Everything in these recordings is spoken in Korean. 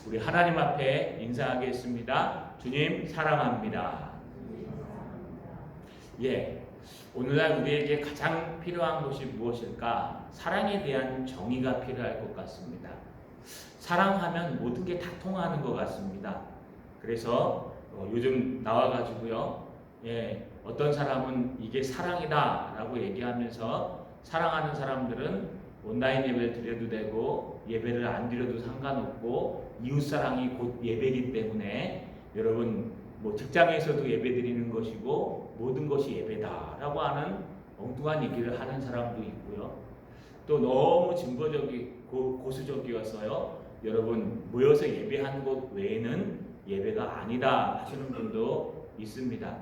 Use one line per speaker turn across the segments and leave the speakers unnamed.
우리 하나님 앞에 인사하겠습니다. 주님 사랑합니다. 오늘날 우리에게 가장 필요한 것이 무엇일까? 사랑에 대한 정의가 필요할 것 같습니다. 사랑하면 모든 게 다 통하는 것 같습니다. 그래서 요즘 나와가지고요, 어떤 사람은 이게 사랑이다 라고 얘기하면서 사랑하는 사람들은 온라인 예배를 드려도 되고 예배를 안 드려도 상관없고 이웃사랑이 곧 예배이기 때문에 여러분 직장에서도 예배 드리는 것이고 모든 것이 예배다라고 하는 엉뚱한 얘기를 하는 사람도 있고요. 또 너무 고수적이어서요, 여러분 모여서 예배하는 것 외에는 예배가 아니다 하시는 분도 있습니다.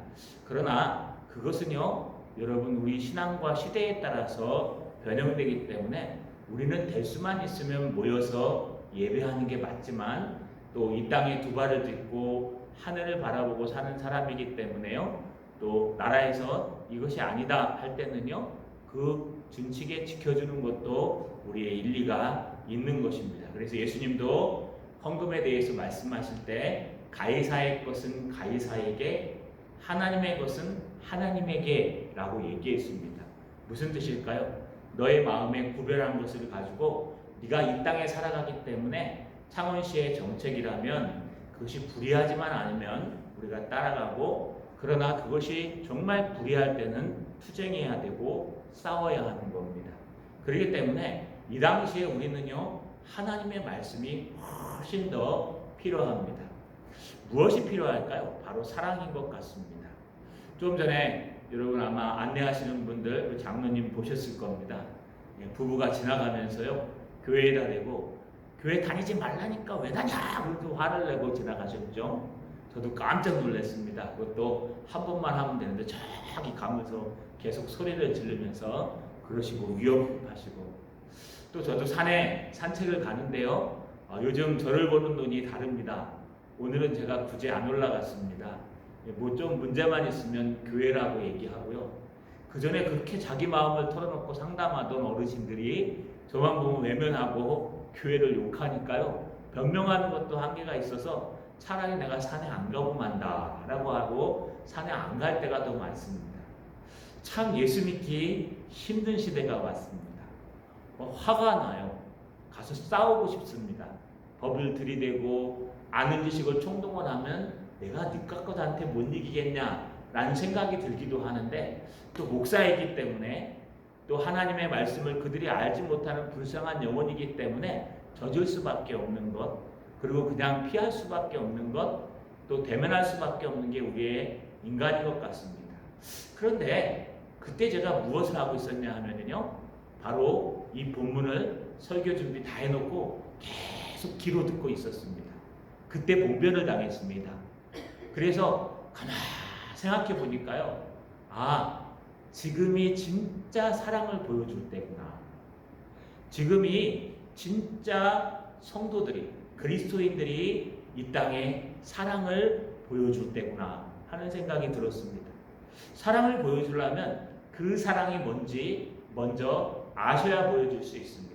그러나 그것은요, 여러분 우리 신앙과 시대에 따라서 변형되기 때문에 우리는 될 수만 있으면 모여서 예배하는 게 맞지만 또 이 땅에 두 발을 딛고 하늘을 바라보고 사는 사람이기 때문에요, 또 나라에서 이것이 아니다 할 때는요, 그 준칙에 지켜주는 것도 우리의 일리가 있는 것입니다. 그래서 예수님도 헌금에 대해서 말씀하실 때 가이사의 것은 가이사에게, 하나님의 것은 하나님에게 라고 얘기했습니다. 무슨 뜻일까요? 너의 마음에 구별한 것을 가지고 네가 이 땅에 살아가기 때문에 창원시의 정책이라면 그것이 불의하지만 않으면 우리가 따라가고, 그러나 그것이 정말 불의할 때는 투쟁해야 되고 싸워야 하는 겁니다. 그렇기 때문에 이 당시에 우리는요, 하나님의 말씀이 훨씬 더 필요합니다. 무엇이 필요할까요? 바로 사랑인 것 같습니다. 좀 전에 여러분 아마 안내하시는 분들 장로님 보셨을 겁니다. 부부가 지나가면서요, 교회에다 대고 교회 다니지 말라니까 왜 다냐 그렇게 화를 내고 지나가셨죠. 저도 깜짝 놀랐습니다. 그것도 한 번만 하면 되는데 저기 가면서 계속 소리를 지르면서 그러시고 위협하시고, 또 저도 산에 산책을 가는데요, 요즘 저를 보는 눈이 다릅니다. 오늘은 제가 굳이 안 올라갔습니다. 좀 문제만 있으면 교회라고 얘기하고요. 그 전에 그렇게 자기 마음을 털어놓고 상담하던 어르신들이 저만 보면 외면하고 교회를 욕하니까요, 변명하는 것도 한계가 있어서 차라리 내가 산에 안 가고 만다 라고 하고 산에 안 갈 때가 더 많습니다. 참 예수 믿기 힘든 시대가 왔습니다. 화가 나요. 가서 싸우고 싶습니다. 법을 들이대고 아는 지식을 총동원하면 내가 니까껏한테 못 이기겠냐 라는 생각이 들기도 하는데, 또 목사이기 때문에 또 하나님의 말씀을 그들이 알지 못하는 불쌍한 영혼이기 때문에 젖을 수밖에 없는 것, 그리고 그냥 피할 수밖에 없는 것, 또 대면할 수밖에 없는 게 우리의 인간인 것 같습니다. 그런데 그때 제가 무엇을 하고 있었냐 하면요, 바로 이 본문을 설교 준비 다 해놓고 계속 귀로 듣고 있었습니다. 그때 봉변을 당했습니다. 그래서 가만히 생각해 보니까요, 지금이 진짜 사랑을 보여줄 때구나. 지금이 진짜 성도들이, 그리스도인들이 이 땅에 사랑을 보여줄 때구나 하는 생각이 들었습니다. 사랑을 보여주려면 그 사랑이 뭔지 먼저 아셔야 보여줄 수 있습니다.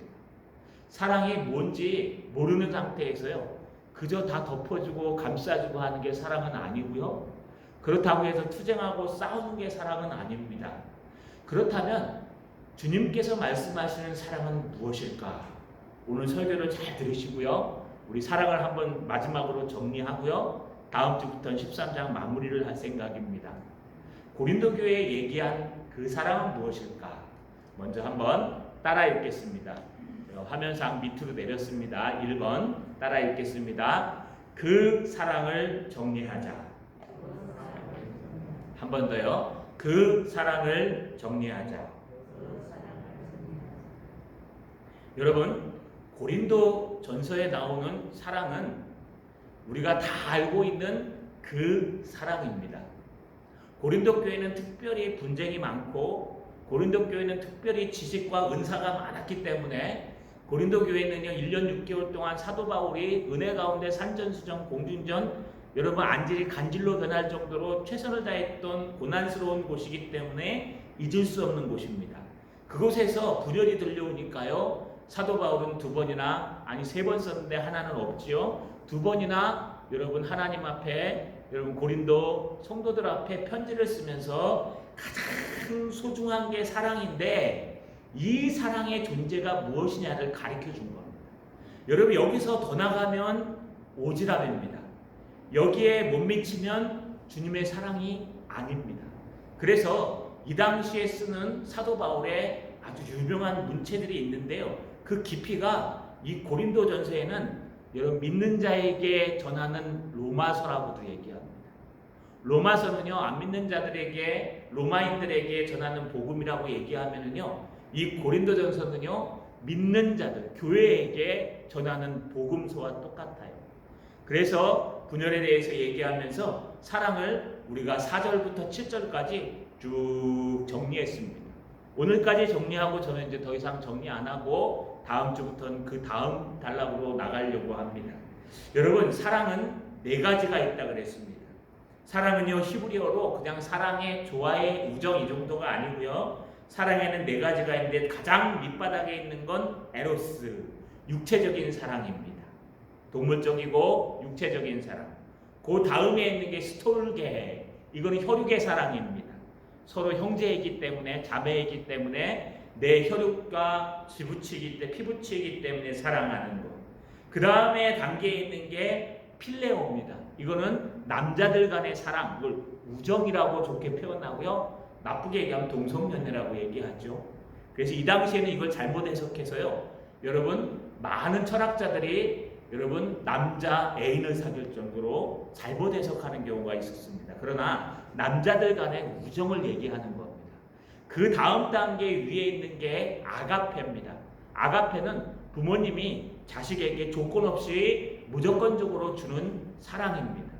사랑이 뭔지 모르는 상태에서요, 그저 다 덮어주고 감싸주고 하는 게 사랑은 아니고요, 그렇다고 해서 투쟁하고 싸우는 게 사랑은 아닙니다. 그렇다면 주님께서 말씀하시는 사랑은 무엇일까? 오늘 설교를 잘 들으시고요, 우리 사랑을 한번 마지막으로 정리하고요, 다음 주부터는 13장 마무리를 할 생각입니다. 고린도 교회에 얘기한 그 사랑은 무엇일까? 먼저 한번 따라 읽겠습니다. 화면상 밑으로 내렸습니다. 1번 따라 읽겠습니다. 그 사랑을 정리하자. 한 번 더요. 그 사랑을 정리하자. 여러분, 고린도 전서에 나오는 사랑은 우리가 다 알고 있는 그 사랑입니다. 고린도 교회는 특별히 분쟁이 많고, 고린도 교회는 특별히 지식과 은사가 많았기 때문에 고린도 교회는요, 1년 6개월 동안 사도 바울이 은혜 가운데 산전수전 공중전, 여러분 안질이 간질로 변할 정도로 최선을 다했던 고난스러운 곳이기 때문에 잊을 수 없는 곳입니다. 그곳에서 분열이 들려오니까요, 사도 바울은 2번이나 아니 3번 썼는데 하나는 없지요. 두 번이나 여러분 하나님 앞에 여러분 고린도 성도들 앞에 편지를 쓰면서 가장 소중한 게 사랑인데 이 사랑의 존재가 무엇이냐를 가르쳐 준 겁니다. 여러분 여기서 더 나가면 오지랖입니다. 여기에 못 미치면 주님의 사랑이 아닙니다. 그래서 이 당시에 쓰는 사도 바울의 아주 유명한 문체들이 있는데요. 그 깊이가 이 고린도전서에는 여러분 믿는 자에게 전하는 로마서라고도 얘기합니다. 로마서는요, 안 믿는 자들에게, 로마인들에게 전하는 복음이라고 얘기하면은요, 이 고린도전서는요, 믿는 자들, 교회에게 전하는 복음서와 똑같아요. 그래서 분열에 대해서 얘기하면서 사랑을 우리가 4절부터 7절까지 쭉 정리했습니다. 오늘까지 정리하고 저는 이제 더 이상 정리 안 하고 다음 주부터는 그 다음 단락으로 나가려고 합니다. 여러분, 사랑은 4가지가 있다 그랬습니다. 사랑은요, 히브리어로 그냥 사랑의, 좋아의, 우정 이 정도가 아니고요. 사랑에는 4가지가 있는데 가장 밑바닥에 있는 건 에로스, 육체적인 사랑입니다. 동물적이고 육체적인 사랑. 그 다음에 있는 게 스톨게, 이거는 혈육의 사랑입니다. 서로 형제이기 때문에, 자매이기 때문에 내 혈육과 지부치기 때 피부치기 때문에 사랑하는 것. 그 다음에 단계에 있는 게 필레오입니다. 이거는 남자들 간의 사랑, 이걸 우정이라고 좋게 표현하고요. 나쁘게 얘기하면 동성연애라고 얘기하죠. 그래서 이 당시에는 이걸 잘못 해석해서요. 여러분, 많은 철학자들이 여러분 남자 애인을 사귈 정도로 잘못 해석하는 경우가 있었습니다. 그러나 남자들 간의 우정을 얘기하는 겁니다. 그 다음 단계 위에 있는 게 아가페입니다. 아가페는 부모님이 자식에게 조건 없이 무조건적으로 주는 사랑입니다.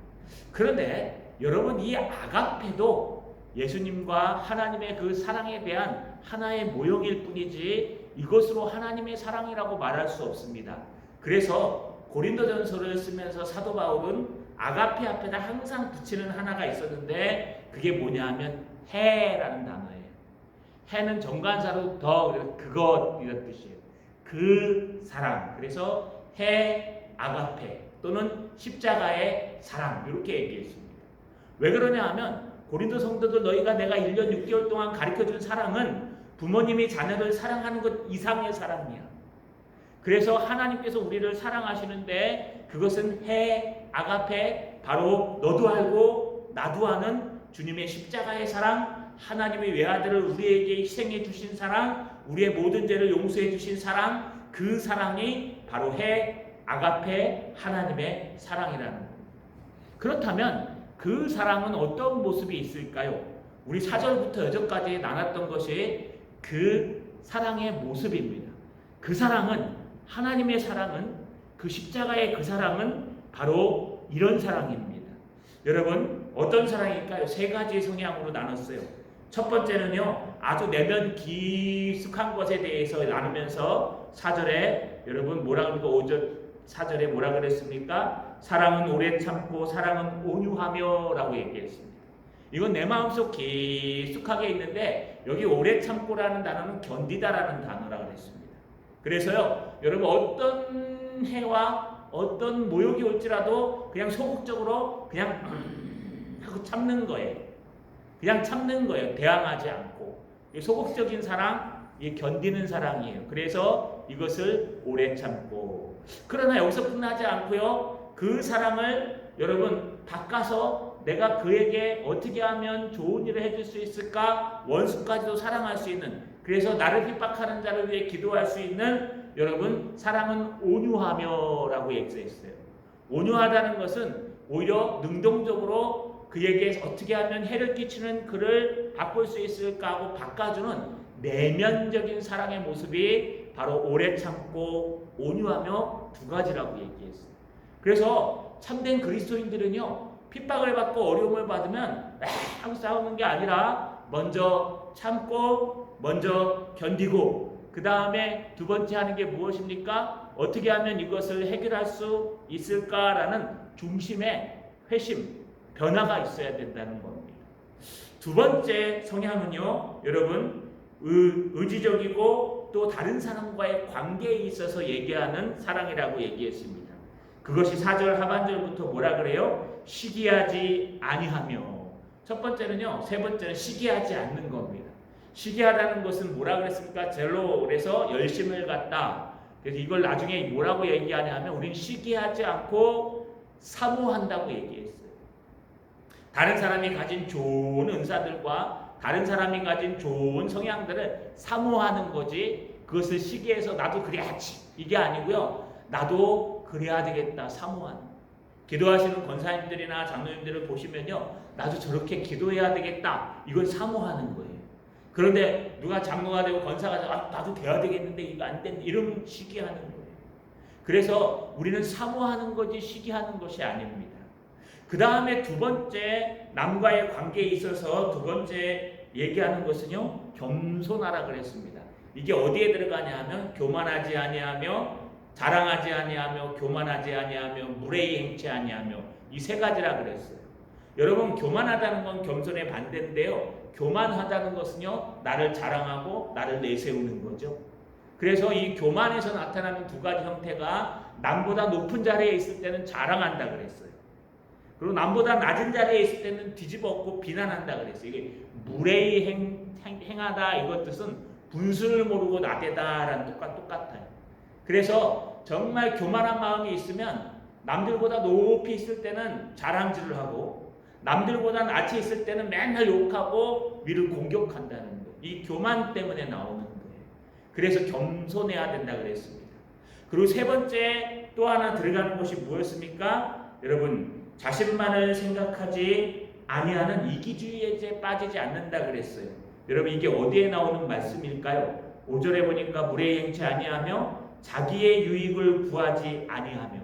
그런데 여러분, 이 아가페도 예수님과 하나님의 그 사랑에 대한 하나의 모형일 뿐이지 이것으로 하나님의 사랑이라고 말할 수 없습니다. 그래서 고린도전서를 쓰면서 사도 바울은 아가페 앞에다 항상 붙이는 하나가 있었는데 그게 뭐냐 하면 해라는 단어예요. 해는 정관사로 더 그것 이런 뜻이에요. 그 사랑. 그래서 해 아가페 또는 십자가의 사랑 이렇게 얘기했습니다. 왜 그러냐 하면 고린도 성도들 너희가 내가 1년 6개월 동안 가르쳐준 사랑은 부모님이 자녀를 사랑하는 것 이상의 사랑이야. 그래서 하나님께서 우리를 사랑하시는데 그것은 해 아가페, 바로 너도 알고 나도 아는 주님의 십자가의 사랑, 하나님의 외아들을 우리에게 희생해 주신 사랑, 우리의 모든 죄를 용서해 주신 사랑, 그 사랑이 바로 해 아가페 하나님의 사랑이라는 겁니다. 그렇다면 그 사랑은 어떤 모습이 있을까요? 우리 4절부터 6절까지 나눴던 것이 그 사랑의 모습입니다. 그 사랑은, 하나님의 사랑은, 그 십자가의 그 사랑은 바로 이런 사랑입니다. 여러분, 어떤 사랑일까요? 3가지 성향으로 나눴어요. 첫 번째는요, 아주 내면 깊숙한 것에 대해서 나누면서 4절에 여러분 뭐라 그러니까 5절 4절에 뭐라 그랬습니까? 사랑은 오래 참고 사랑은 온유하며 라고 얘기했습니다. 이건 내 마음속 깊숙하게 있는데 여기 오래 참고라는 단어는 견디다라는 단어라고 그랬습니다. 그래서요, 여러분 어떤 해와 어떤 모욕이 올지라도 그냥 소극적으로 그냥 하고 참는 거예요. 그냥 참는 거예요. 대항하지 않고. 소극적인 사랑, 견디는 사랑이에요. 그래서 이것을 오래 참고. 그러나 여기서 끝나지 않고요. 그 사랑을 여러분 바꿔서 내가 그에게 어떻게 하면 좋은 일을 해줄 수 있을까? 원수까지도 사랑할 수 있는, 그래서 나를 핍박하는 자를 위해 기도할 수 있는, 여러분 사랑은 온유하며 라고 얘기했어요. 온유하다는 것은 오히려 능동적으로 그에게 어떻게 하면 해를 끼치는 그를 바꿀 수 있을까 하고 바꿔주는 내면적인 사랑의 모습이 바로 오래 참고 온유하며 2가지라고 얘기했어요. 그래서 참된 그리스도인들은요, 핍박을 받고 어려움을 받으면 하고 싸우는 게 아니라 먼저 참고 먼저 견디고 그 다음에 2번째 하는 게 무엇입니까? 어떻게 하면 이것을 해결할 수 있을까라는 중심의 회심, 변화가 있어야 된다는 겁니다. 2번째 성향은요, 여러분 의지적이고 또 다른 사람과의 관계에 있어서 얘기하는 사랑이라고 얘기했습니다. 그것이 4절 하반절부터 뭐라 그래요? 시기하지 아니하며. 첫 번째는요. 세 번째는 시기하지 않는 겁니다. 시기하다는 것은 뭐라 그랬습니까? 젤로 그래서 열심을 갖다. 그래서 이걸 나중에 뭐라고 얘기하냐면 우리는 시기하지 않고 사모한다고 얘기했어요. 다른 사람이 가진 좋은 은사들과 다른 사람이 가진 좋은 성향들을 사모하는 거지, 그것을 시기해서 나도 그래야지 이게 아니고요. 나도 그래야 되겠다 사모하는. 기도하시는 권사님들이나 장로님들을 보시면요, 나도 저렇게 기도해야 되겠다 이걸 사모하는 거예요. 그런데 누가 장로가 되고 권사가 되고 나도 돼야 되겠는데 이거 안 된다 이러면 시기하는 거예요. 그래서 우리는 사모하는 거지 시기하는 것이 아닙니다. 그 다음에 두 번째, 남과의 관계에 있어서 두 번째 얘기하는 것은요, 겸손하라 그랬습니다. 이게 어디에 들어가냐 하면 교만하지 아니하며, 자랑하지 아니하며, 교만하지 아니하며, 무례히 행치 아니하며, 이 세 가지라 그랬어요. 여러분, 교만하다는 건 겸손의 반대인데요, 교만하다는 것은요, 나를 자랑하고 나를 내세우는 거죠. 그래서 이 교만에서 나타나는 두 가지 형태가, 남보다 높은 자리에 있을 때는 자랑한다 그랬어요. 그리고 남보다 낮은 자리에 있을 때는 뒤집어엎고 비난한다 그랬어요. 이게 무례히 행하다 이것 뜻은 분수를 모르고 나대다라는 똑같아요. 그래서 정말 교만한 마음이 있으면 남들보다 높이 있을 때는 자랑질을 하고 남들보다 낮이 있을 때는 맨날 욕하고 위를 공격한다는 거예요. 이 교만 때문에 나오는 거예요. 그래서 겸손해야 된다 그랬습니다. 그리고 세 번째 또 하나 들어가는 것이 무엇입니까? 여러분, 자신만을 생각하지 아니하는 이기주의에 빠지지 않는다 그랬어요. 여러분, 이게 어디에 나오는 말씀일까요? 5절에 보니까 무례히 행치 아니하며 자기의 유익을 구하지 아니하며.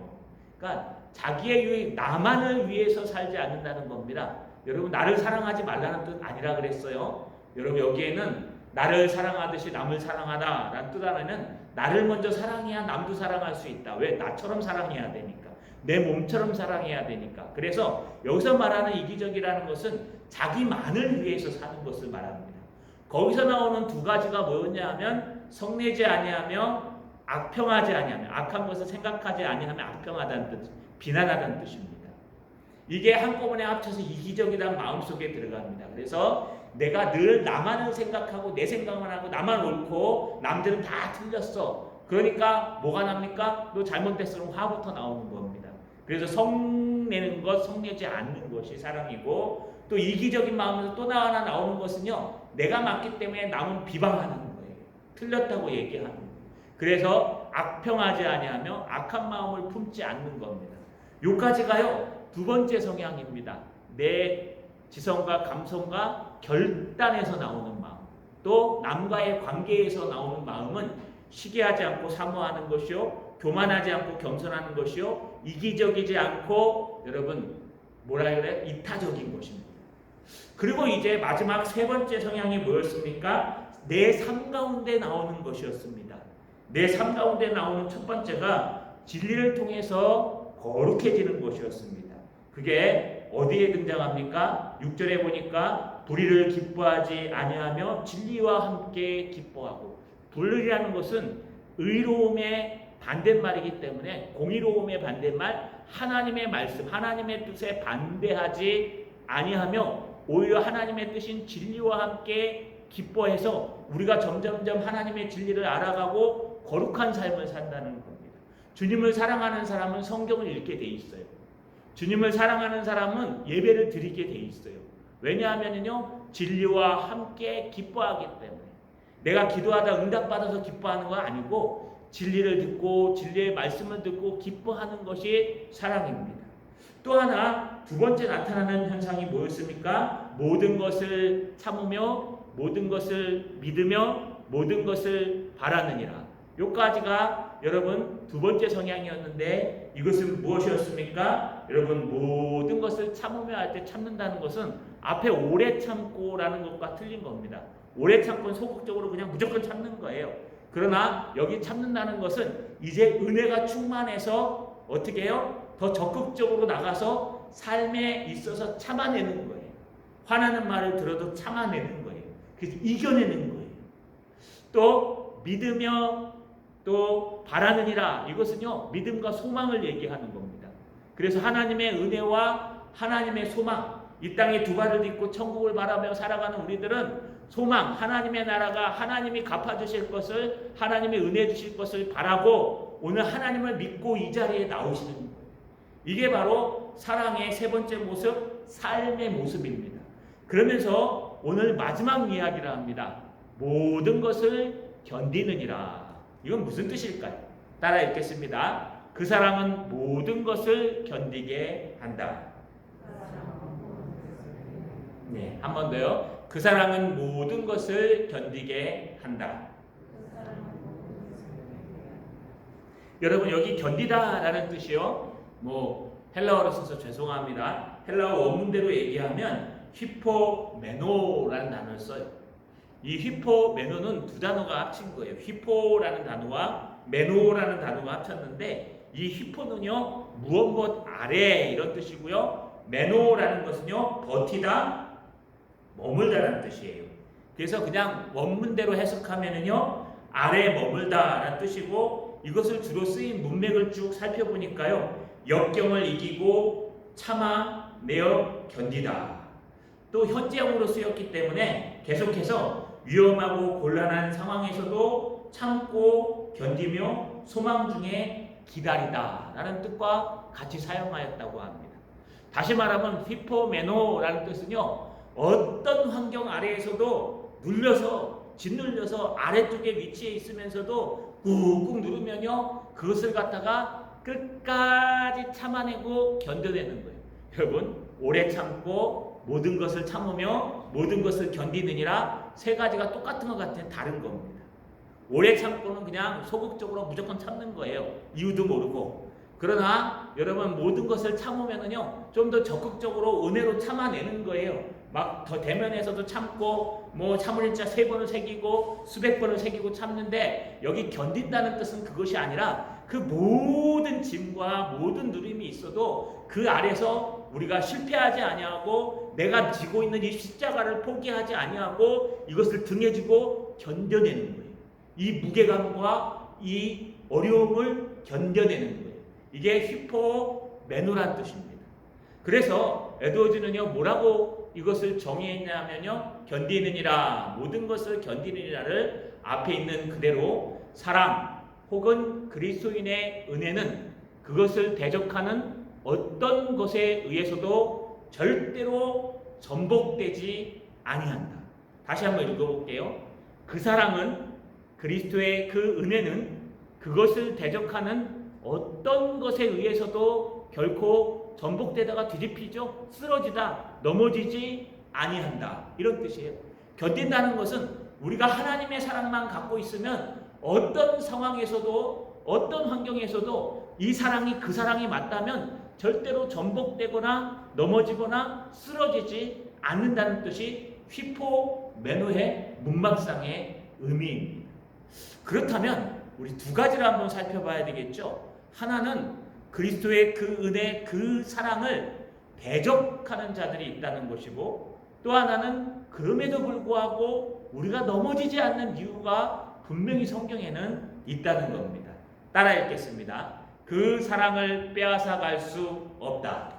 그러니까 자기의 유익, 나만을 위해서 살지 않는다는 겁니다. 여러분, 나를 사랑하지 말라는 뜻 아니라 그랬어요. 여러분, 여기에는 나를 사랑하듯이 남을 사랑하다라는 뜻 안에는 나를 먼저 사랑해야 남도 사랑할 수 있다. 왜? 나처럼 사랑해야 되니까. 내 몸처럼 사랑해야 되니까. 그래서 여기서 말하는 이기적이라는 것은 자기만을 위해서 사는 것을 말합니다. 거기서 나오는 두 가지가 뭐였냐 하면 성내지 아니하며 악평하지 아니하며, 악한 것을 생각하지 아니하며 악평하다는 뜻, 비난하다는 뜻입니다. 이게 한꺼번에 합쳐서 이기적이라는 마음속에 들어갑니다. 그래서 내가 늘 나만을 생각하고 내 생각만 하고 나만 옳고 남들은 다 틀렸어. 그러니까 뭐가 납니까? 너 잘못됐어. 그럼 화부터 나오는 겁니다. 그래서 성내는 것, 성내지 않는 것이 사랑이고, 또 이기적인 마음에서 또 하나 나오는 것은요, 내가 맞기 때문에 남은 비방하는 거예요. 틀렸다고 얘기하는 거예요. 그래서 악평하지 아니하며 악한 마음을 품지 않는 겁니다. 요까지가요, 두 번째 성향입니다. 내 지성과 감성과 결단에서 나오는 마음, 또 남과의 관계에서 나오는 마음은 시기하지 않고 사모하는 것이요, 교만하지 않고 겸손하는 것이요, 이기적이지 않고 여러분 뭐라 그래? 이타적인 것입니다. 그리고 이제 마지막 세 번째 성향이 뭐였습니까? 내 삶 가운데 나오는 것이었습니다. 내 삶 가운데 나오는 첫 번째가 진리를 통해서 거룩해지는 것이었습니다. 그게 어디에 등장합니까? 6절에 보니까 불의를 기뻐하지 아니하며 진리와 함께 기뻐하고. 불의라는 것은 의로움의 반대말이기 때문에 공의로움의 반대말, 하나님의 말씀, 하나님의 뜻에 반대하지 아니하며 오히려 하나님의 뜻인 진리와 함께 기뻐해서 우리가 점점점 하나님의 진리를 알아가고 거룩한 삶을 산다는 겁니다. 주님을 사랑하는 사람은 성경을 읽게 돼 있어요. 주님을 사랑하는 사람은 예배를 드리게 돼 있어요. 왜냐하면요, 진리와 함께 기뻐하기 때문에. 내가 기도하다 응답받아서 기뻐하는 건 아니고 진리를 듣고 진리의 말씀을 듣고 기뻐하는 것이 사랑입니다. 또 하나 두 번째 나타나는 현상이 뭐였습니까? 모든 것을 참으며 모든 것을 믿으며 모든 것을 바라느니라. 요까지가 여러분 두 번째 성향이었는데 이것은 무엇이었습니까? 여러분, 모든 것을 참으며 할 때 참는다는 것은 앞에 오래 참고라는 것과 틀린 겁니다. 오래 참고는 소극적으로 그냥 무조건 참는 거예요. 그러나 여기 참는다는 것은 이제 은혜가 충만해서 어떻게 해요? 더 적극적으로 나가서 삶에 있어서 참아내는 거예요. 화나는 말을 들어도 참아내는 거예요. 그래서 이겨내는 거예요. 또 믿으며 또 바라느니라, 이것은요 믿음과 소망을 얘기하는 겁니다. 그래서 하나님의 은혜와 하나님의 소망, 이 땅에 두 발을 딛고 천국을 바라며 살아가는 우리들은 소망, 하나님의 나라가 하나님이 갚아주실 것을, 하나님의 은혜 주실 것을 바라고 오늘 하나님을 믿고 이 자리에 나오시는 거예요. 이게 바로 사랑의 세 번째 모습, 삶의 모습입니다. 그러면서 오늘 마지막 이야기를 합니다. 모든 것을 견디느니라. 이건 무슨 뜻일까요? 따라 읽겠습니다. 그 사랑은 모든 것을 견디게 한다. 네, 한 번 더요. 그 사랑은 모든 것을 견디게 한다. 여러분, 여기 견디다라는 뜻이요. 헬라어로 써서 죄송합니다. 헬라어 원문대로 얘기하면 휘포메노라는 단어를 써요. 이 휘포메노는 두 단어가 합친 거예요. 휘포라는 단어와 메노라는 단어가 합쳤는데, 이 휘포는요, 무엇 아래 이런 뜻이고요. 메노라는 것은요, 버티다, 머물다라는 뜻이에요. 그래서 그냥 원문대로 해석하면은요, 아래 머물다라는 뜻이고, 이것을 주로 쓰인 문맥을 쭉 살펴보니까요, 역경을 이기고 참아 내어 견디다. 또 현재형으로 쓰였기 때문에 계속해서 위험하고 곤란한 상황에서도 참고 견디며 소망 중에 기다리다 라는 뜻과 같이 사용하였다고 합니다. 다시 말하면 휘포메노라는 뜻은요, 어떤 환경 아래에서도 눌려서 짓눌려서 아래쪽에 위치해 있으면서도 꾹꾹 누르면요, 그것을 갖다가 끝까지 참아내고 견뎌내는 거예요. 여러분, 오래 참고 모든 것을 참으며 모든 것을 견디느니라, 세 가지가 똑같은 것 같은 다른 겁니다. 오래 참고는 그냥 소극적으로 무조건 참는 거예요. 이유도 모르고. 그러나 여러분, 모든 것을 참으면은요, 좀 더 적극적으로 은혜로 참아내는 거예요. 막 더 대면에서도 참고, 참을 자 3번을 새기고 수백 번을 새기고 참는데, 여기 견딘다는 뜻은 그것이 아니라 그 모든 짐과 모든 누림이 있어도 그 아래서 우리가 실패하지 아니하고 내가 지고 있는 이 십자가를 포기하지 아니하고 이것을 등에 지고 견뎌내는 거예요. 이 무게감과 이 어려움을 견뎌내는 거예요. 이게 휘포메노란 뜻입니다. 그래서 에드워즈는요, 뭐라고 이것을 정의했냐면요, 견디느니라, 모든 것을 견디느니라를 앞에 있는 그대로 사랑 혹은 그리스도인의 은혜는 그것을 대적하는 어떤 것에 의해서도 절대로 전복되지 아니한다. 다시 한번 읽어볼게요. 그 사랑은, 그리스도의 그 은혜는 그것을 대적하는 어떤 것에 의해서도 결코 전복되다가 뒤집히죠. 쓰러지다, 넘어지지 아니한다. 이런 뜻이에요. 견딘다는 것은 우리가 하나님의 사랑만 갖고 있으면 어떤 상황에서도 어떤 환경에서도 이 사랑이 그 사랑이 맞다면 절대로 전복되거나 넘어지거나 쓰러지지 않는다는 뜻이 휘포메노의 문막상의 의미입니다. 그렇다면 우리 두 가지를 한번 살펴봐야 되겠죠. 하나는 그리스도의 그 은혜, 그 사랑을 대적하는 자들이 있다는 것이고, 또 하나는 그럼에도 불구하고 우리가 넘어지지 않는 이유가 분명히 성경에는 있다는 겁니다. 따라 읽겠습니다. 그 사랑을 빼앗아 갈 수 없다.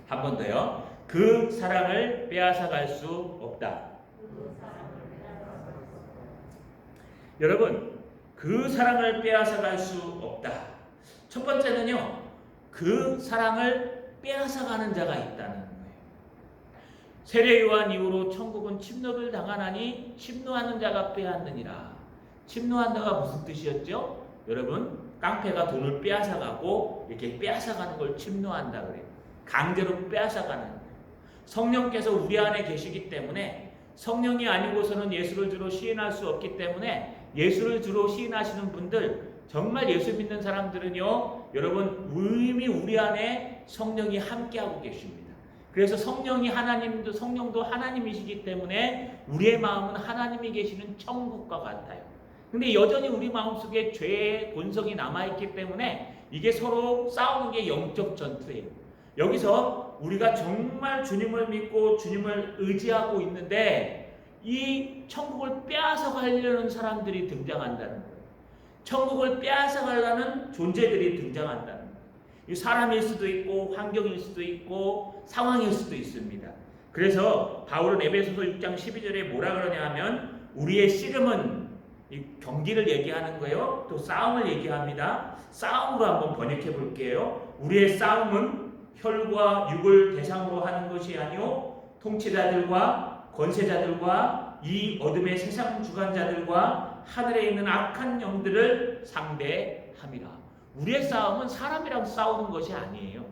한 번 더요. 그 사랑을 빼앗아 갈 수 없다. 여러분, 그 사랑을 빼앗아 갈 수 없다. 첫 번째는요, 그 사랑을 빼앗아 가는 자가 있다는 거예요. 세례요한 이후로 천국은 침노를 당하나니 침노하는 자가 빼앗느니라. 침노한다가 무슨 뜻이었죠? 여러분, 깡패가 돈을 빼앗아가고 이렇게 빼앗아가는 걸 침노한다 그래요. 강제로 빼앗아가는 거예요. 성령께서 우리 안에 계시기 때문에, 성령이 아니고서는 예수를 주로 시인할 수 없기 때문에 예수를 주로 시인하시는 분들, 정말 예수 믿는 사람들은요, 여러분, 이미 우리 안에 성령이 함께하고 계십니다. 그래서 성령도 하나님이시기 때문에 우리의 마음은 하나님이 계시는 천국과 같아요. 근데 여전히 우리 마음속에 죄의 본성이 남아있기 때문에 이게 서로 싸우는 게 영적 전투예요. 여기서 우리가 정말 주님을 믿고 주님을 의지하고 있는데 이 천국을 빼앗아 가려는 사람들이 등장한다는 거예요. 천국을 빼앗아가려는 존재들이 등장한다는 거예요. 이 사람일 수도 있고 환경일 수도 있고 상황일 수도 있습니다. 그래서 바울은 에베소서 6장 12절에 뭐라 그러냐 하면 우리의 씨름은 이 경기를 얘기하는 거예요. 또 싸움을 얘기합니다. 싸움으로 한번 번역해 볼게요. 우리의 싸움은 혈과 육을 대상으로 하는 것이 아니요 통치자들과 권세자들과 이 어둠의 세상 주관자들과 하늘에 있는 악한 영들을 상대함이라. 우리의 싸움은 사람이랑 싸우는 것이 아니에요.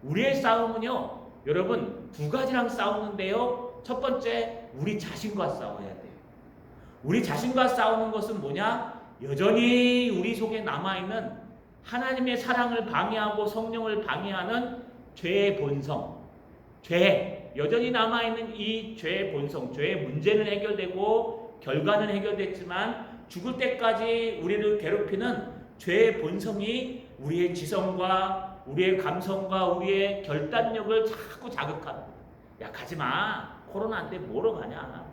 우리의 싸움은요, 여러분 두 가지랑 싸우는데요. 첫 번째, 우리 자신과 싸워야 돼요. 우리 자신과 싸우는 것은 뭐냐? 여전히 우리 속에 남아있는 하나님의 사랑을 방해하고 성령을 방해하는 죄의 본성, 죄, 여전히 남아있는 이 죄의 본성, 죄의 문제는 해결되고 결과는 해결됐지만 죽을 때까지 우리를 괴롭히는 죄의 본성이 우리의 지성과 우리의 감성과 우리의 결단력을 자꾸 자극합니다. 야, 가지마. 코로나인데 뭐로 가냐.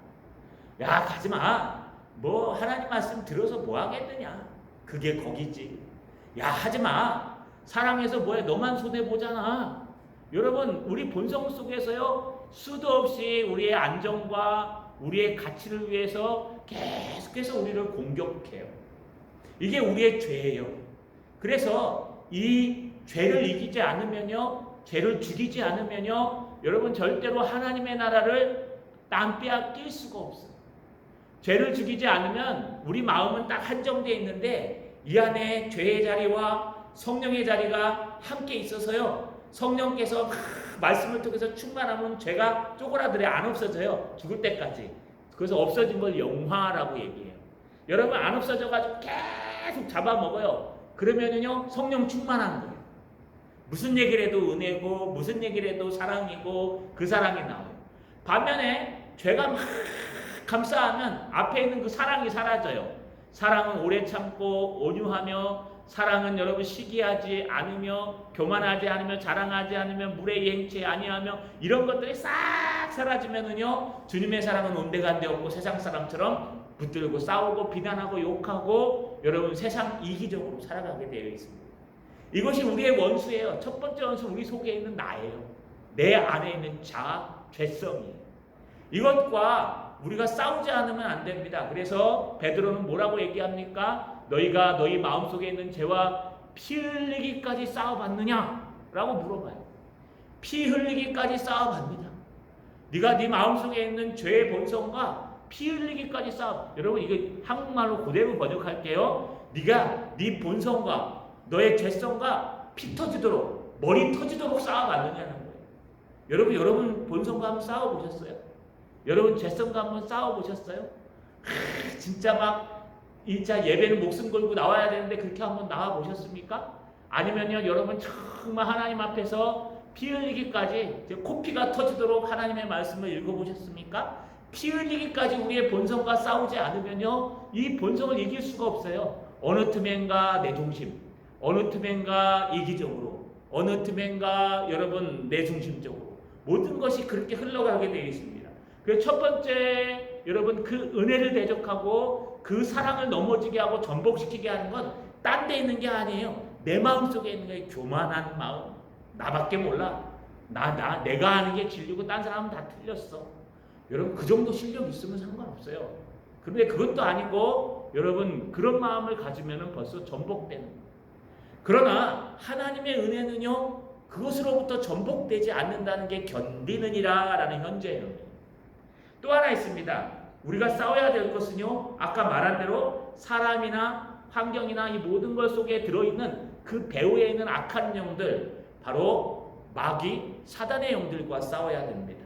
야, 가지마. 뭐 하나님 말씀 들어서 뭐 하겠느냐. 그게 거기지. 야, 하지마. 사랑해서 뭐해. 너만 손해보잖아. 여러분, 우리 본성 속에서요, 수도 없이 우리의 안정과 우리의 가치를 위해서 계속해서 우리를 공격해요. 이게 우리의 죄예요. 그래서 이 죄를 이기지 않으면요, 죄를 죽이지 않으면요, 여러분 절대로 하나님의 나라를 남 빼앗길 수가 없어요. 죄를 죽이지 않으면 우리 마음은 딱 한정되어 있는데 이 안에 죄의 자리와 성령의 자리가 함께 있어서요, 성령께서 말씀을 통해서 충만하면 죄가 쪼그라들어 안 없어져요. 죽을 때까지. 그래서 없어진 걸 영화라고 얘기해요. 여러분 안 없어져가지고 계속 잡아먹어요. 그러면은요, 성령 충만한 거예요. 무슨 얘기를 해도 은혜고 무슨 얘기를 해도 사랑이고 그 사랑이 나와요. 반면에 죄가 막 감싸하면 앞에 있는 그 사랑이 사라져요. 사랑은 오래 참고 온유하며, 사랑은 여러분 시기하지 않으며, 교만하지 않으며, 자랑하지 않으며, 무례행치 아니하며, 이런 것들이 싹 사라지면은요, 주님의 사랑은 온데간데 없고 세상 사람처럼 붙들고 싸우고 비난하고 욕하고 여러분 세상 이기적으로 살아가게 되어 있습니다. 이것이 우리의 원수예요. 첫 번째 원수는 우리 속에 있는 나예요. 내 안에 있는 자아, 죄성이에요. 이것과 우리가 싸우지 않으면 안 됩니다. 그래서 베드로는 뭐라고 얘기합니까? 너희가 너희 마음속에 있는 죄와 피 흘리기까지 싸워봤느냐? 라고 물어봐요. 피 흘리기까지 싸워봤느냐? 네가 네 마음속에 있는 죄의 본성과 피 흘리기까지 싸워. 여러분 이거 한국말로 그대로 번역할게요. 네가 네 본성과 너의 죄성과 피 터지도록, 머리 터지도록 싸워봤느냐는 거예요. 여러분 본성과 한번 싸워보셨어요? 여러분 죄성과 한번 싸워보셨어요? 진짜 막 진짜 예배는 목숨 걸고 나와야 되는데 그렇게 한번 나와보셨습니까? 아니면요, 여러분 정말 하나님 앞에서 피 흘리기까지 코피가 터지도록 하나님의 말씀을 읽어보셨습니까? 피 흘리기까지 우리의 본성과 싸우지 않으면요, 이 본성을 이길 수가 없어요. 어느 틈엔가 내 중심, 어느 틈엔가 이기적으로, 어느 틈엔가 여러분 내 중심적으로 모든 것이 그렇게 흘러가게 되어 있습니다. 그래서 첫 번째 여러분 그 은혜를 대적하고 그 사랑을 넘어지게 하고 전복시키게 하는 건 딴 데 있는 게 아니에요. 내 마음속에 있는 게 교만한 마음. 나밖에 몰라. 내가 아는 게 진리고 딴 사람은 다 틀렸어. 여러분 그 정도 실력 있으면 상관없어요. 그런데 그것도 아니고 여러분 그런 마음을 가지면 벌써 전복되는 거예요. 그러나 하나님의 은혜는요, 그것으로부터 전복되지 않는다는 게 견디느니라 라는 현재예요. 또 하나 있습니다. 우리가 싸워야 될 것은요, 아까 말한 대로 사람이나 환경이나 이 모든 것 속에 들어있는 그 배후에 있는 악한 영들, 바로 마귀, 사단의 영들과 싸워야 됩니다.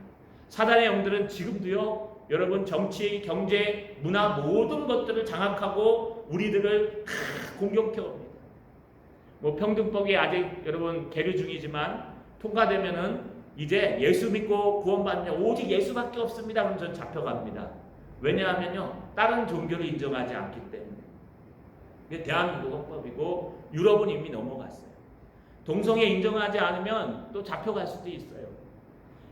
사단의 영들은 지금도요, 여러분 정치, 경제, 문화 모든 것들을 장악하고 우리들을 공격해 옵니다. 뭐 평등법이 아직 여러분 계류 중이지만 통과되면은 이제 예수 믿고 구원받는 오직 예수밖에 없습니다. 그럼 전 잡혀갑니다. 왜냐하면요, 다른 종교를 인정하지 않기 때문에. 이게 대한민국 헌법이고 유럽은 이미 넘어갔어요. 동성애 인정하지 않으면 또 잡혀갈 수도 있어요.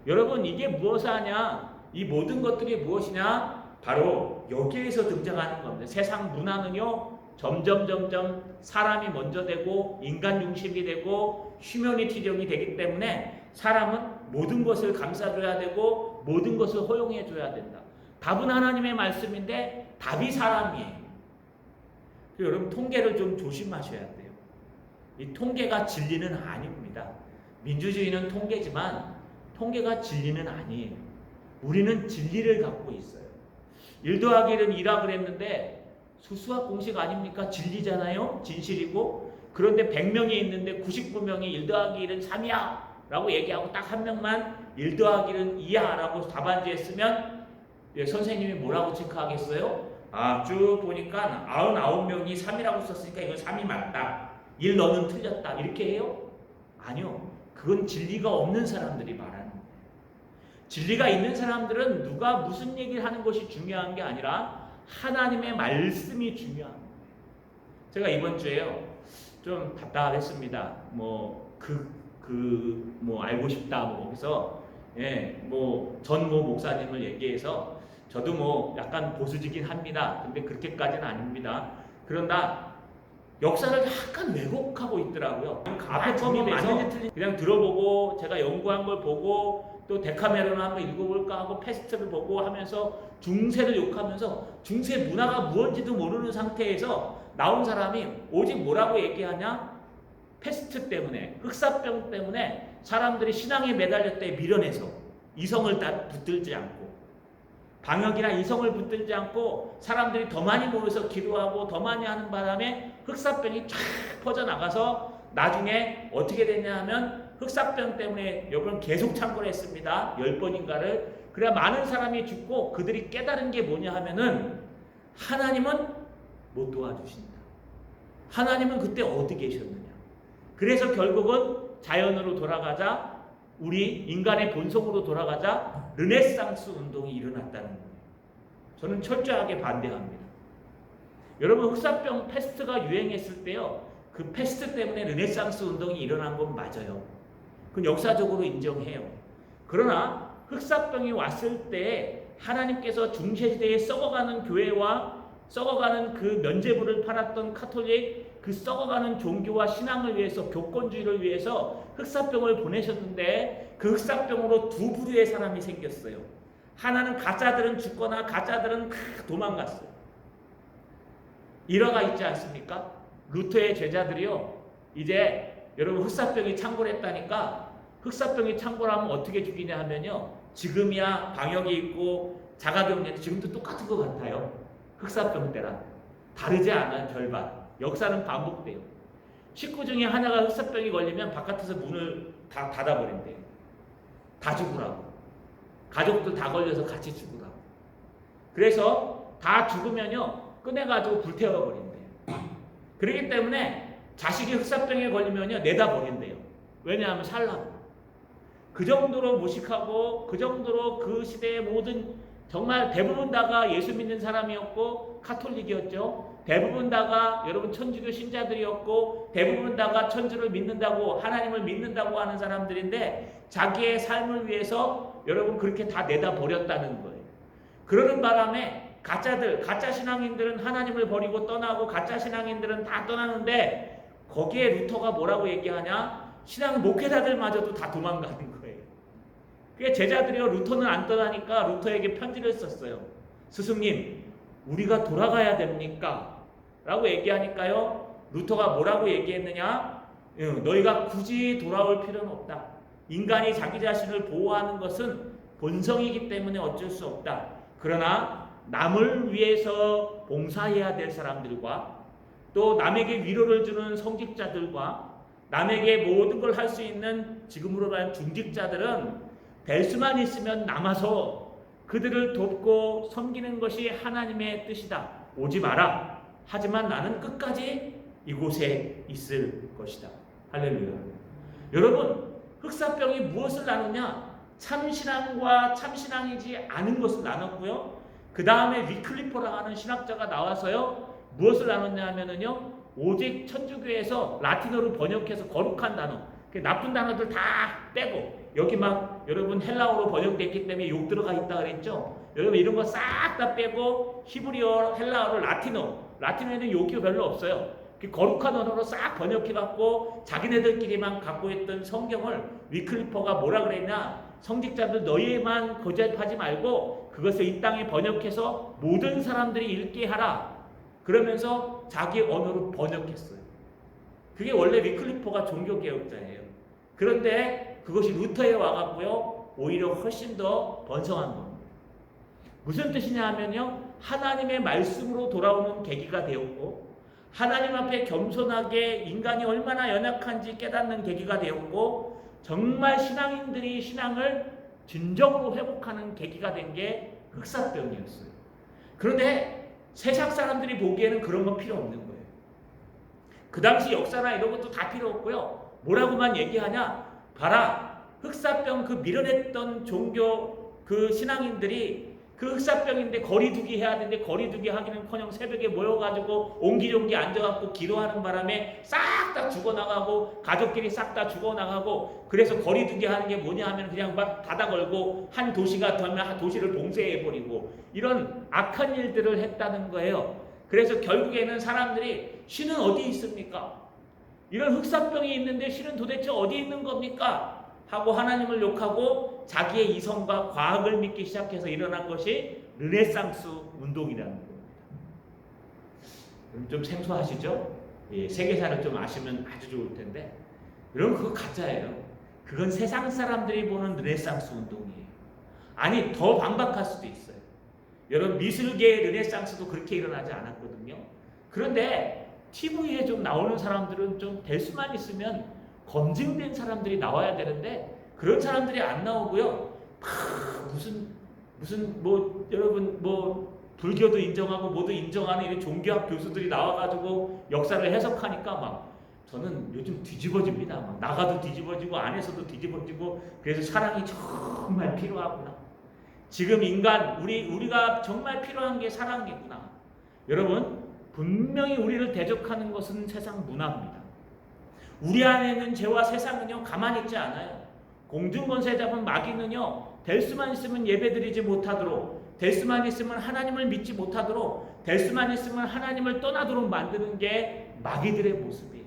여러분 이게 무엇을 하냐? 이 모든 것들이 무엇이냐? 바로 여기에서 등장하는 겁니다. 세상 문화는요, 점점 사람이 먼저 되고 인간 중심이 되고 휴머니티적이 되기 때문에 사람은 모든 것을 감싸줘야 되고 모든 것을 허용해줘야 된다. 답은 하나님의 말씀인데 답이 사람이에요. 여러분 통계를 좀 조심하셔야 돼요. 이 통계가 진리는 아닙니다. 민주주의는 통계지만 통계가 진리는 아니에요. 우리는 진리를 갖고 있어요. 1 더하기 1은 2라 그랬는데 수수학 공식 아닙니까? 진리잖아요. 진실이고. 그런데 100명이 있는데 99명이 1 더하기 1은 3이야 라고 얘기하고 딱 한 명만 1 더하기 1은 2야 라고 답안지에 쓰면 선생님이 뭐라고 체크하겠어요? 쭉 보니까 99명이 3이라고 썼으니까 이건 3이 맞다. 1 너는 틀렸다. 이렇게 해요? 아니요. 그건 진리가 없는 사람들이 말하는 거예요. 진리가 있는 사람들은 누가 무슨 얘기를 하는 것이 중요한 게 아니라 하나님의 말씀이 중요한 거예요. 제가 이번 주에요. 좀 답답했습니다. 알고 싶다. 거기서 전모 목사님을 얘기해서 저도 약간 보수적이긴 합니다. 근데 그렇게까지는 아닙니다. 그런다 역사를 약간 왜곡하고 있더라고요. 앞에 처음에 맞는지 틀린 그냥 들어보고 제가 연구한 걸 보고 또 데카메론을 한번 읽어볼까 하고 패스트를 보고 하면서 중세를 욕하면서 중세 문화가 무엇인지도 모르는 상태에서 나온 사람이 오직 뭐라고 얘기하냐? 패스트 때문에 흑사병 때문에 사람들이 신앙에 매달렸대 밀어내서 이성을 다 붙들지 않고 방역이나 이성을 붙들지 않고 사람들이 더 많이 모여서 기도하고 더 많이 하는 바람에 흑사병이 쫙 퍼져나가서 나중에 어떻게 됐냐 하면 흑사병 때문에 여러분 계속 창궐 했습니다. 10번인가를. 그래야 많은 사람이 죽고 그들이 깨달은 게 뭐냐 하면은 하나님은 못 도와주신다. 하나님은 그때 어디 계셨느냐. 그래서 결국은 자연으로 돌아가자 우리 인간의 본성으로 돌아가자 르네상스 운동이 일어났다는 거예요. 저는 철저하게 반대합니다. 여러분 흑사병 패스트가 유행했을 때요. 그 패스트 때문에 르네상스 운동이 일어난 건 맞아요. 그건 역사적으로 인정해요. 그러나 흑사병이 왔을 때 하나님께서 중세시대에 썩어가는 교회와 썩어가는 그 면죄부를 팔았던 카톨릭 그 썩어가는 종교와 신앙을 위해서 교권주의를 위해서 흑사병을 보내셨는데 그 흑사병으로 두 부류의 사람이 생겼어요. 하나는 가짜들은 죽거나 가짜들은 다 도망갔어요. 일화가 있지 않습니까? 루터의 제자들이요. 이제 여러분 흑사병이 창궐했다니까 흑사병이 창궐하면 어떻게 죽이냐 하면요. 지금이야 방역이 있고 자가격리는 지금도 똑같은 것 같아요. 흑사병 때랑 다르지 않아요. 절반. 역사는 반복돼요. 식구 중에 하나가 흑사병이 걸리면 바깥에서 문을 다 닫아버린대요. 다 죽으라고. 가족들 다 걸려서 같이 죽으라고. 그래서 다 죽으면요. 꺼내가지고 불태워버린대요. 그렇기 때문에 자식이 흑사병에 걸리면요. 내다 버린대요. 왜냐하면 살라고. 그 정도로 무식하고 그 정도로 그 시대의 모든 정말 대부분 다가 예수 믿는 사람이었고 카톨릭이었죠. 대부분 다가 여러분 천주교 신자들이었고 대부분 다가 천주를 믿는다고 하나님을 믿는다고 하는 사람들인데 자기의 삶을 위해서 여러분 그렇게 다 내다 버렸다는 거예요. 그러는 바람에 가짜 신앙인들은 하나님을 버리고 떠나고 가짜 신앙인들은 다 떠나는데 거기에 루터가 뭐라고 얘기하냐? 신앙 목회자들마저도 다 도망가는 거예요. 그게 제자들이요. 루터는 안 떠나니까 루터에게 편지를 썼어요. 스승님, 우리가 돌아가야 됩니까? 라고 얘기하니까요. 루터가 뭐라고 얘기했느냐? 너희가 굳이 돌아올 필요는 없다. 인간이 자기 자신을 보호하는 것은 본성이기 때문에 어쩔 수 없다. 그러나 남을 위해서 봉사해야 될 사람들과 또 남에게 위로를 주는 성직자들과 남에게 모든 걸 할 수 있는 지금으로 말하면 중직자들은 될 수만 있으면 남아서 그들을 돕고 섬기는 것이 하나님의 뜻이다. 오지 마라. 하지만 나는 끝까지 이곳에 있을 것이다. 할렐루야. 여러분, 흑사병이 무엇을 나누냐? 참신앙과 참신앙이지 않은 것을 나눴고요. 그 다음에 위클리퍼라고 하는 신학자가 나와서요. 무엇을 나눴냐 하면은요. 오직 천주교에서 라틴어로 번역해서 거룩한 단어, 나쁜 단어들 다 빼고 여기 막 여러분 헬라어로 번역됐기 때문에 욕 들어가 있다 그랬죠. 여러분 이런 거 싹 다 빼고 히브리어, 헬라어로 라틴어에는 요기가 별로 없어요. 거룩한 언어로 싹 번역해갖고 자기네들끼리만 갖고 있던 성경을 위클리퍼가 뭐라 그랬냐? 성직자들 너희만 거짓하지 말고 그것을 이 땅에 번역해서 모든 사람들이 읽게 하라. 그러면서 자기 언어로 번역했어요. 그게 원래 위클리퍼가 종교개혁자예요. 그런데 그것이 루터에 와갖고요, 오히려 훨씬 더 번성한 겁니다. 무슨 뜻이냐 하면요, 하나님의 말씀으로 돌아오는 계기가 되었고, 하나님 앞에 겸손하게 인간이 얼마나 연약한지 깨닫는 계기가 되었고, 정말 신앙인들이 신앙을 진정으로 회복하는 계기가 된 게 흑사병이었어요. 그런데 세상 사람들이 보기에는 그런 건 필요 없는 거예요. 그 당시 역사나 이런 것도 다 필요 없고요. 뭐라고만 얘기하냐? 봐라, 흑사병 그 밀어냈던 종교 그 신앙인들이 그 흑사병인데 거리두기 해야 되는데 거리두기 하기는커녕 새벽에 모여가지고 옹기종기 앉아갖고 기도하는 바람에 싹 다 죽어나가고 가족끼리 싹 다 죽어나가고, 그래서 거리두기 하는 게 뭐냐 하면 그냥 막 닫아 걸고 한 도시가 되면 도시를 봉쇄해버리고 이런 악한 일들을 했다는 거예요. 그래서 결국에는 사람들이 신은 어디 있습니까? 이런 흑사병이 있는데 신은 도대체 어디 있는 겁니까? 하고 하나님을 욕하고 자기의 이성과 과학을 믿기 시작해서 일어난 것이 르네상스 운동이라는 겁니다. 좀 생소하시죠? 예, 세계사를 좀 아시면 아주 좋을 텐데, 여러분 그거 가짜예요. 그건 세상 사람들이 보는 르네상스 운동이에요. 아니, 더 반박할 수도 있어요. 여러분 미술계의 르네상스도 그렇게 일어나지 않았거든요. 그런데 TV에 좀 나오는 사람들은 좀 될 수만 있으면 검증된 사람들이 나와야 되는데 그런 사람들이 안 나오고요. 무슨 뭐 여러분 뭐 불교도 인정하고 뭐도 인정하는 이런 종교학 교수들이 나와가지고 역사를 해석하니까 막 저는 요즘 뒤집어집니다. 막 나가도 뒤집어지고 안에서도 뒤집어지고, 그래서 사랑이 정말 필요하구나. 지금 인간 우리가 정말 필요한 게 사랑이구나. 여러분 분명히 우리를 대적하는 것은 세상 문화입니다. 우리 안에 있는 죄와 세상은요 가만히 있지 않아요. 공중권세 잡은 마귀는요 될 수만 있으면 예배드리지 못하도록, 될 수만 있으면 하나님을 믿지 못하도록, 될 수만 있으면 하나님을 떠나도록 만드는 게 마귀들의 모습이에요.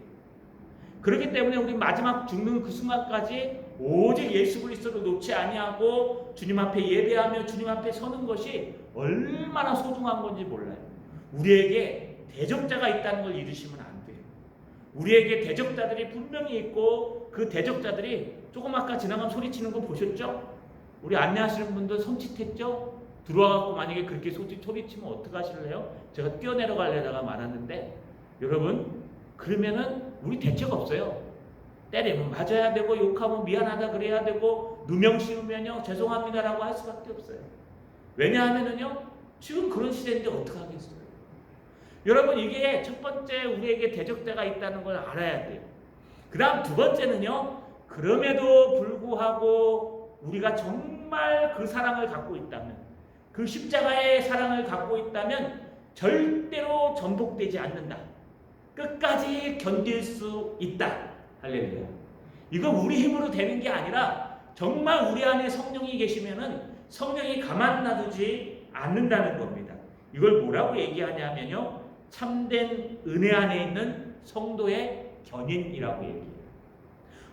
그렇기 때문에 우리 마지막 죽는 그 순간까지 오직 예수 그리스도를 놓지 아니하고 주님 앞에 예배하며 주님 앞에 서는 것이 얼마나 소중한 건지 몰라요. 우리에게 대적자가 있다는 걸 잊으시면 안 돼요. 우리에게 대적자들이 분명히 있고 그 대적자들이 조금 아까 지나간 소리치는 거 보셨죠? 우리 안내하시는 분들 섬찟했죠? 들어와갖고 만약에 그렇게 소리치면 어떡하실래요? 제가 뛰어내려가려다가 말았는데, 여러분 그러면은 우리 대책 없어요. 때리면 맞아야 되고 욕하면 미안하다 그래야 되고 누명 씌우면요 죄송합니다라고 할 수밖에 없어요. 왜냐하면은요 지금 그런 시대인데 어떡하겠어요. 여러분 이게 첫 번째 우리에게 대적자가 있다는 걸 알아야 돼요. 그 다음 두 번째는요, 그럼에도 불구하고 우리가 정말 그 사랑을 갖고 있다면, 그 십자가의 사랑을 갖고 있다면 절대로 전복되지 않는다. 끝까지 견딜 수 있다. 할렐루야. 이거 우리 힘으로 되는 게 아니라 정말 우리 안에 성령이 계시면은 성령이 가만 놔두지 않는다는 겁니다. 이걸 뭐라고 얘기하냐면요, 참된 은혜 안에 있는 성도의 견인이라고 얘기해요.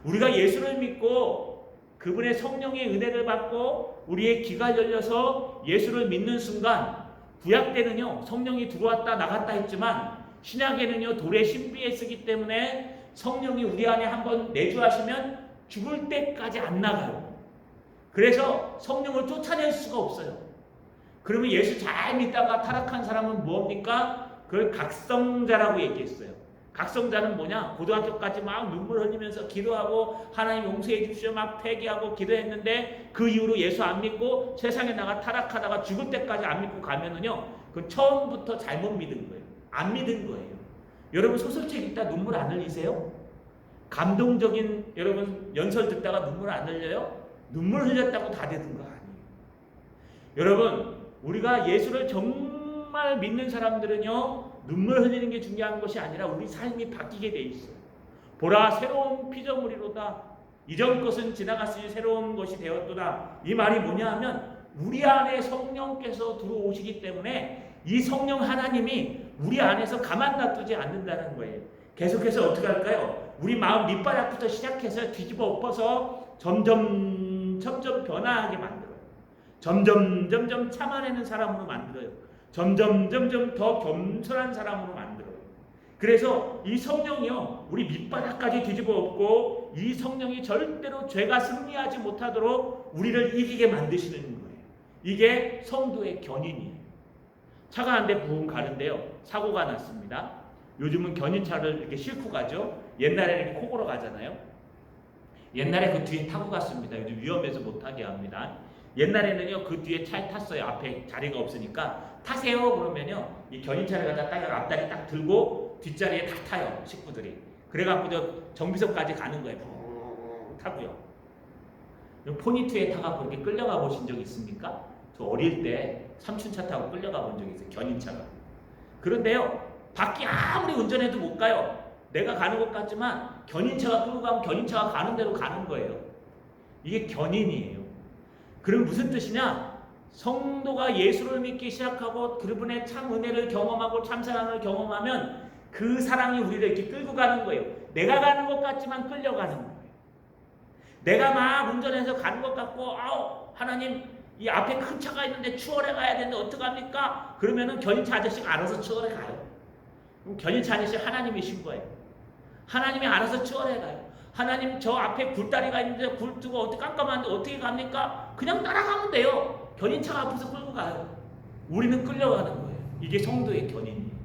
우리가 예수를 믿고 그분의 성령의 은혜를 받고 우리의 귀가 열려서 예수를 믿는 순간, 구약 때는요 성령이 들어왔다 나갔다 했지만 신약에는요 돌의 신비에 쓰기 때문에 성령이 우리 안에 한번 내주하시면 죽을 때까지 안 나가요. 그래서 성령을 쫓아낼 수가 없어요. 그러면 예수 잘 믿다가 타락한 사람은 뭡니까? 그걸 각성자라고 얘기했어요. 각성자는 뭐냐? 고등학교까지 막 눈물 흘리면서 기도하고 하나님 용서해 주십시오 막 회개하고 기도했는데 그 이후로 예수 안 믿고 세상에 나가 타락하다가 죽을 때까지 안 믿고 가면은요 그건 처음부터 잘못 믿은 거예요. 안 믿은 거예요. 여러분 소설책 읽다 눈물 안 흘리세요? 감동적인 여러분 연설 듣다가 눈물 안 흘려요? 눈물 흘렸다고 다 되는 거 아니에요. 여러분 우리가 예수를 정말 믿는 사람들은요 눈물 흘리는 게 중요한 것이 아니라 우리 삶이 바뀌게 돼 있어요. 보라 새로운 피조물이로다. 이전 것은 지나갔으니 새로운 것이 되었도다. 이 말이 뭐냐 하면 우리 안에 성령께서 들어오시기 때문에 이 성령 하나님이 우리 안에서 가만 놔두지 않는다는 거예요. 계속해서 어떻게 할까요? 우리 마음 밑바닥부터 시작해서 뒤집어 엎어서 점점 변화하게 만들어요. 점점 참아내는 사람으로 만들어요. 점점 더 겸손한 사람으로 만들어요. 그래서 이 성령이요, 우리 밑바닥까지 뒤집어 엎고 이 성령이 절대로 죄가 승리하지 못하도록 우리를 이기게 만드시는 거예요. 이게 성도의 견인이에요. 차가 한 대 부흥 가는데요, 사고가 났습니다. 요즘은 견인차를 이렇게 싣고 가죠. 옛날에는 이렇게 코고러 가잖아요. 옛날에 그 뒤에 타고 갔습니다. 요즘 위험해서 못 타게 합니다. 옛날에는요, 그 뒤에 차에 탔어요. 앞에 자리가 없으니까 타세요 그러면요, 이 견인차를 갖다 딱 앞다리 딱 들고 뒷자리에 다 타요, 식구들이. 그래갖고 저 정비소까지 가는 거예요. 타고요. 포니투에 타갖고 이렇게 끌려가 보신 적 있습니까? 저 어릴 때 삼촌차 타고 끌려가 본 적이 있어요, 견인차가. 그런데요, 밖에 아무리 운전해도 못 가요. 내가 가는 것 같지만 견인차가 끌고 가면 견인차가 가는 대로 가는 거예요. 이게 견인이에요. 그럼 무슨 뜻이냐? 성도가 예수를 믿기 시작하고 그분의 참 은혜를 경험하고 참 사랑을 경험하면 그 사랑이 우리를 이렇게 끌고 가는 거예요. 내가 가는 것 같지만 끌려가는 거예요. 내가 막 운전해서 가는 것 같고, 아우 하나님 이 앞에 큰 차가 있는데 추월해 가야 되는데 어떡합니까? 그러면은 견인차 아저씨가 알아서 추월해 가요. 그럼 견인차 아저씨 하나님이신 거예요. 하나님이 알아서 추월해 가요. 하나님 저 앞에 굴다리가 있는데 굴 두고 어떻게 깜깜한데 어떻게 갑니까? 그냥 따라가면 돼요. 견인차가 앞에서 끌고 가요. 우리는 끌려가는 거예요. 이게 성도의 견인이에요.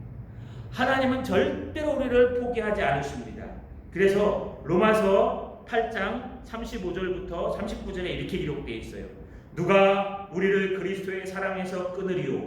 하나님은 절대로 우리를 포기하지 않으십니다. 그래서 로마서 8장 35절부터 39절에 이렇게 기록되어 있어요. 누가 우리를 그리스도의 사랑에서 끊으리요?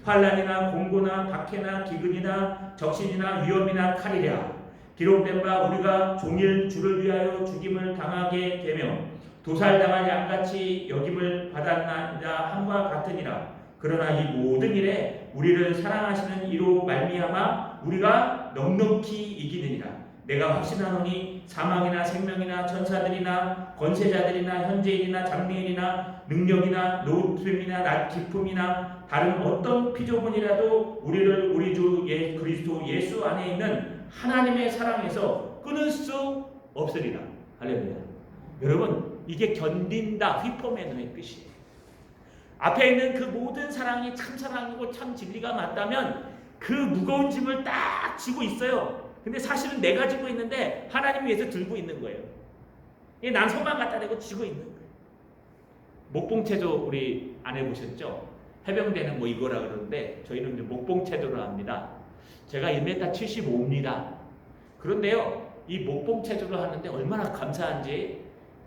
환난이나 공고나 박해나 기근이나 적신이나 위험이나 칼이랴. 기록된 바 우리가 종일 주를 위하여 죽임을 당하게 되며 도살당한 양같이 여김을 받았나이다 함과 같으니라. 그러나 이 모든 일에 우리를 사랑하시는 이로 말미암아 우리가 넉넉히 이기느니라. 내가 확신하노니 사망이나 생명이나 천사들이나 권세자들이나 현재인이나 장래인이나 능력이나 높음이나 깊음이나 다른 어떤 피조물이라도 우리를 우리 주 그리스도 예수 안에 있는 하나님의 사랑에서 끊을 수 없으리라. 할렐루야. 여러분, 이게 견딘다, 휘포메노의 뜻이에요. 앞에 있는 그 모든 사랑이 참 사랑이고 참 진리가 맞다면 그 무거운 짐을 딱 지고 있어요. 근데 사실은 내가 지고 있는데 하나님 위해서 들고 있는 거예요. 난 손만 갖다 대고 지고 있는 거예요. 목봉체조 우리 안 해보셨죠? 해병대는 뭐 이거라 그러는데 저희는 목봉체조를 합니다. 제가 1m 75입니다. 그런데요, 이 목봉체조를 하는데 얼마나 감사한지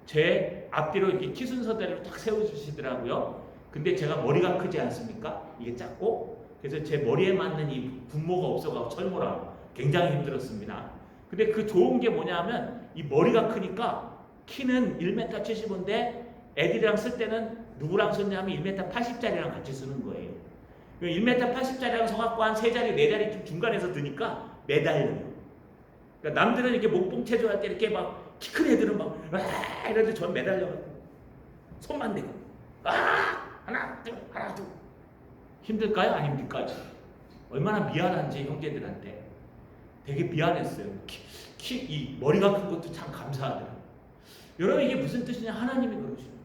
제 앞뒤로 이렇게 키 순서대로 딱 세워주시더라고요. 근데 제가 머리가 크지 않습니까? 이게 작고, 그래서 제 머리에 맞는 이 분모가 없어가지고 철모랑 굉장히 힘들었습니다. 근데 그 좋은 게 뭐냐면 이 머리가 크니까 키는 1m 75인데 애들이랑 쓸 때는 누구랑 썼냐면 1m 80짜리랑 같이 쓰는 거예요. 1m 80짜리랑 서갖고 한 3자리, 4자리 중간에서 드니까 매달려요. 그러니까 남들은 이렇게 목봉체조 할 때 이렇게 막 키 큰 애들은 막 이런데 전 매달려가지고 손만 대고 하나 둘 힘들까요? 안 힘들까요? 얼마나 미안한지 형제들한테 되게 미안했어요. 이 머리가 큰 것도 참 감사하더라고요. 여러분, 이게 무슨 뜻이냐? 하나님이 그러시는 거예요.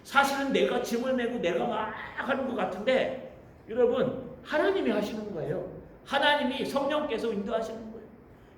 사실은 내가 짐을 메고 내가 막 하는 것 같은데 여러분, 하나님이 하시는 거예요. 하나님이 성령께서 인도하시는 거예요.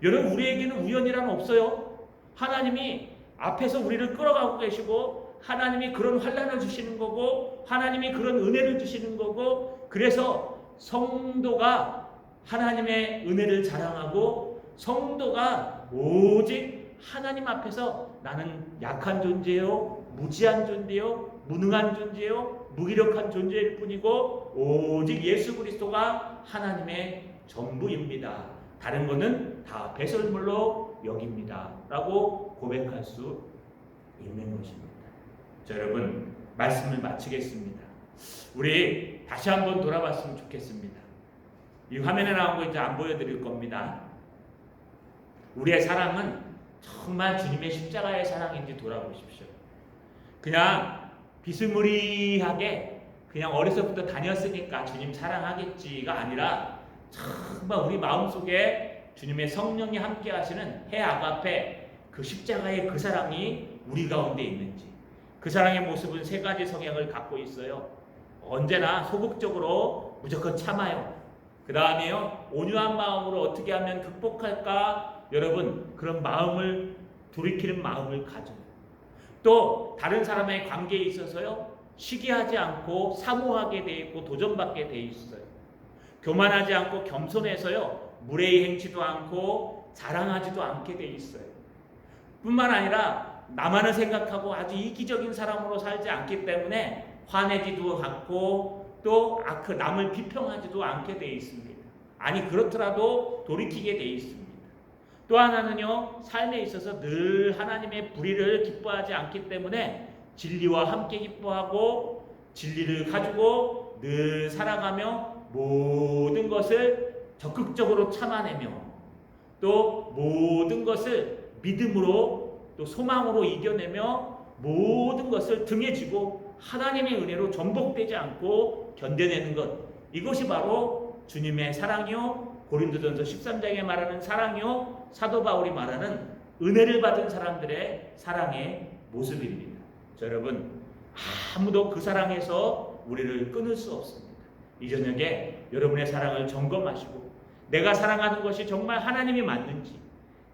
여러분, 우리에게는 우연이란 없어요. 하나님이 앞에서 우리를 끌어가고 계시고 하나님이 그런 환난을 주시는 거고 하나님이 그런 은혜를 주시는 거고, 그래서 성도가 하나님의 은혜를 자랑하고 성도가 오직 하나님 앞에서 나는 약한 존재요, 무지한 존재요, 무능한 존재요, 무기력한 존재일 뿐이고 오직 예수 그리스도가 하나님의 전부입니다. 다른 것은 다 배설물로 여깁니다. 라고 고백할 수 있는 것입니다. 자, 여러분, 말씀을 마치겠습니다. 우리 다시 한번 돌아봤으면 좋겠습니다. 이 화면에 나온 거 이제 안 보여드릴 겁니다. 우리의 사랑은 정말 주님의 십자가의 사랑인지 돌아보십시오. 그냥 비스무리하게 그냥 어려서부터 다녔으니까 주님 사랑하겠지가 아니라 정말 우리 마음속에 주님의 성령이 함께 하시는 해 아가페 그 십자가의 그 사랑이 우리 가운데 있는지, 그 사랑의 모습은 세 가지 성향을 갖고 있어요. 언제나 소극적으로 무조건 참아요. 그 다음에요, 온유한 마음으로 어떻게 하면 극복할까? 여러분, 그런 마음을 돌이키는 마음을 가져요. 또 다른 사람의 관계에 있어서요, 시기하지 않고 사모하게 돼 있고 도전받게 돼 있어요. 교만하지 않고 겸손해서요, 무례히 행치도 않고 자랑하지도 않게 돼 있어요. 뿐만 아니라 나만을 생각하고 아주 이기적인 사람으로 살지 않기 때문에 화내지도 않고 또 남을 비평하지도 않게 돼 있습니다. 아니 그렇더라도 돌이키게 돼 있습니다. 또 하나는요, 삶에 있어서 늘 하나님의 불의를 기뻐하지 않기 때문에 진리와 함께 기뻐하고 진리를 가지고 늘 살아가며 모든 것을 적극적으로 참아내며 또 모든 것을 믿음으로 또 소망으로 이겨내며 모든 것을 등에 지고 하나님의 은혜로 전복되지 않고 견뎌내는 것, 이것이 바로 주님의 사랑이요, 고린도전서 13장에 말하는 사랑이요, 사도 바울이 말하는 은혜를 받은 사람들의 사랑의 모습입니다. 여러분, 아무도 그 사랑에서 우리를 끊을 수 없습니다. 이 저녁에 여러분의 사랑을 점검하시고 내가 사랑하는 것이 정말 하나님이 맞는지,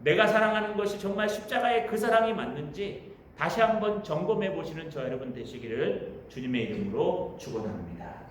내가 사랑하는 것이 정말 십자가의 그 사랑이 맞는지 다시 한번 점검해 보시는 저 여러분 되시기를 주님의 이름으로 축원합니다.